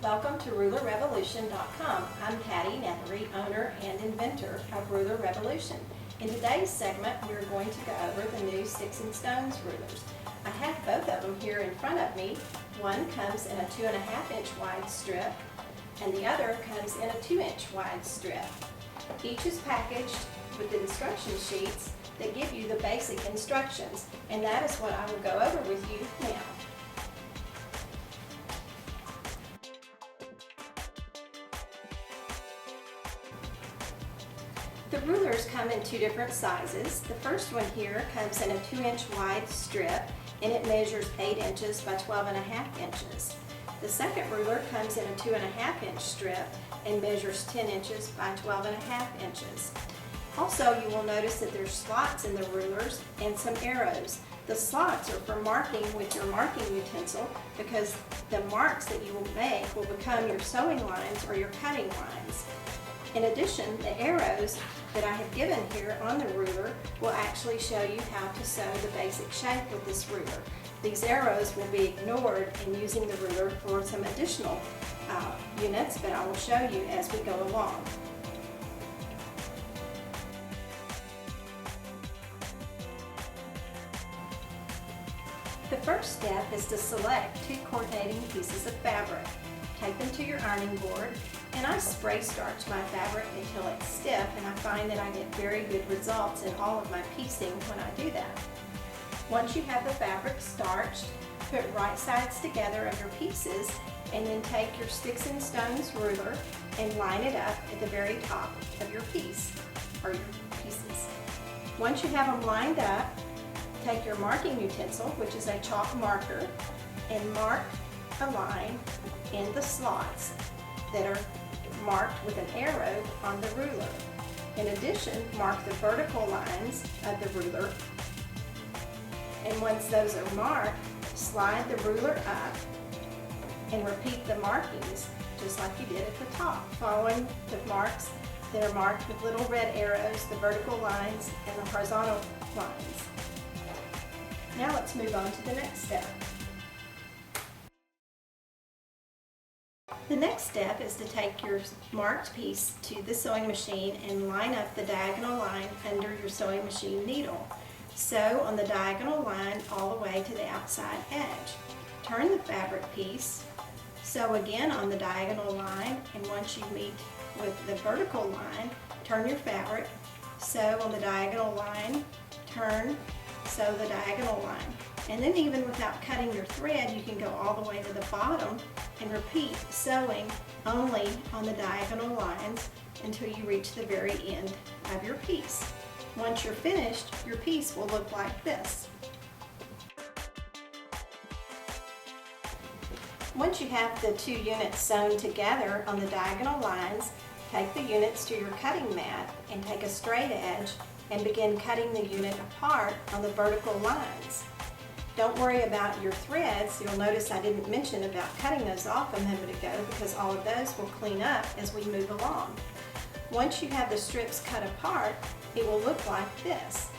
Welcome to RulerRevolution.com. I'm Patty Nethery, owner and inventor of Ruler Revolution. In today's segment, we're going to go over the new Sticks and Stones rulers. I have both of them here in front of me. One comes in a 2.5 inch wide strip, and the other comes in a 2-inch wide strip. Each is packaged with instruction sheets that give you the basic instructions, and that is what I will go over with you now. The rulers come in two different sizes. The first one here comes in a 2-inch wide strip, and it measures 8 inches by 12.5 inches. The second ruler comes in a 2.5 inch strip and measures 10 inches by 12.5 inches. Also, you will notice that there's slots in the rulers and some arrows. The slots are for marking with your marking utensil because the marks that you will make will become your sewing lines or your cutting lines. In addition, the arrows that I have given here on the ruler will actually show you how to sew the basic shape with this ruler. These arrows will be ignored in using the ruler for some additional units, but I will show you as we go along. The first step is to select two coordinating pieces of fabric. Take them to your ironing board, and I spray starch my fabric until it's stiff, and I find that I get very good results in all of my piecing when I do that. Once you have the fabric starched, put right sides together of your pieces, and then take your Sticks and Stones ruler and line it up at the very top of your piece, or your pieces. Once you have them lined up, take your marking utensil, which is a chalk marker, and mark a line in the slots that are marked with an arrow on the ruler. In addition, mark the vertical lines of the ruler, and once those are marked, slide the ruler up and repeat the markings just like you did at the top, following the marks that are marked with little red arrows, the vertical lines and the horizontal lines. Now let's move on to the next step. The next step is to take your marked piece to the sewing machine and line up the diagonal line under your sewing machine needle. Sew on the diagonal line all the way to the outside edge. Turn the fabric piece, sew again on the diagonal line, and once you meet with the vertical line, turn your fabric, sew on the diagonal line, turn, sew the diagonal line. And then even without cutting your thread, you can go all the way to the bottom and repeat sewing only on the diagonal lines until you reach the very end of your piece. Once you're finished, your piece will look like this. Once you have the two units sewn together on the diagonal lines, take the units to your cutting mat and take a straight edge and begin cutting the unit apart on the vertical lines. Don't worry about your threads. You'll notice I didn't mention about cutting those off a moment ago because all of those will clean up as we move along. Once you have the strips cut apart, it will look like this.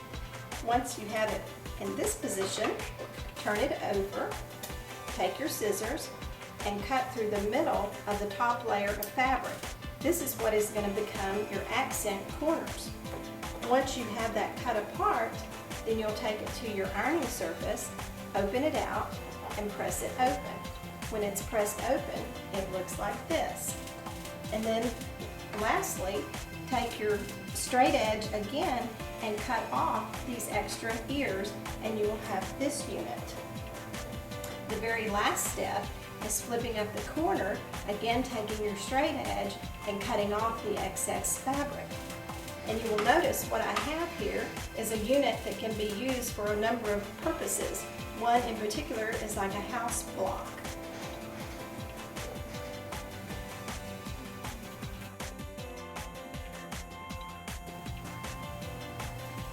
Once you have it in this position, turn it over, take your scissors, and cut through the middle of the top layer of fabric. This is what is going to become your accent corners. Once you have that cut apart, then you'll take it to your ironing surface, open it out, and press it open. When it's pressed open, it looks like this. And then lastly, take your straight edge again and cut off these extra ears, and you will have this unit. The very last step is flipping up the corner, again taking your straight edge and cutting off the excess fabric. And you will notice what I have here is a unit that can be used for a number of purposes. One in particular is like a house block.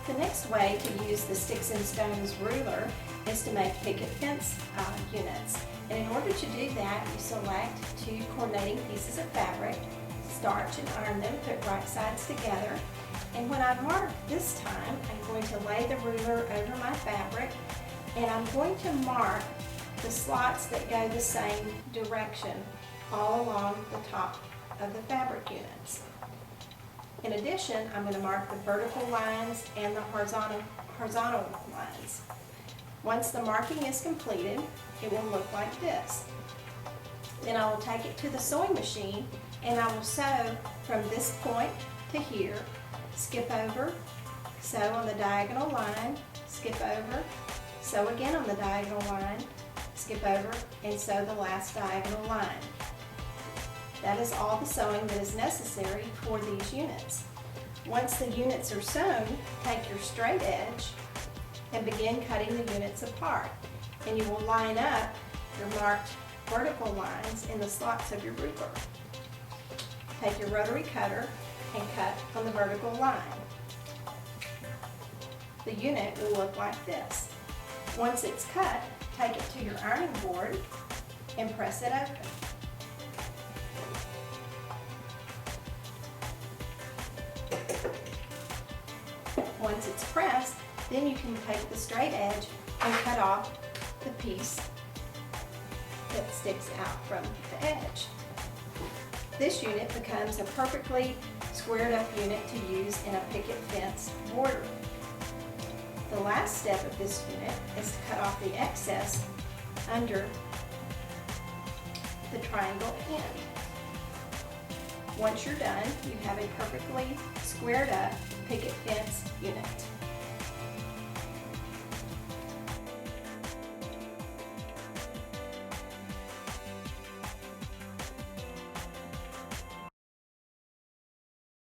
The next way to use the Sticks and Stones ruler is to make picket fence units. And in order to do that, you select two coordinating pieces of fabric, starch and iron them, put right sides together. And when I mark this time, I'm going to lay the ruler over my fabric, and I'm going to mark the slots that go the same direction all along the top of the fabric units. In addition, I'm going to mark the vertical lines and the horizontal lines. Once the marking is completed, it will look like this. Then I will take it to the sewing machine and I will sew from this point to here, skip over, sew on the diagonal line, skip over, sew again on the diagonal line, skip over, and sew the last diagonal line. That is all the sewing that is necessary for these units. Once the units are sewn, take your straight edge and begin cutting the units apart. And you will line up your marked vertical lines in the slots of your ruler. Take your rotary cutter and cut on the vertical line. The unit will look like this. Once it's cut, take it to your ironing board and press it open. Once it's pressed, then you can take the straight edge and cut off the piece that sticks out from the edge. This unit becomes a perfectly squared up unit to use in a picket fence border. The last step of this unit is to cut off the excess under the triangle end. Once you're done, you have a perfectly squared up picket fence unit.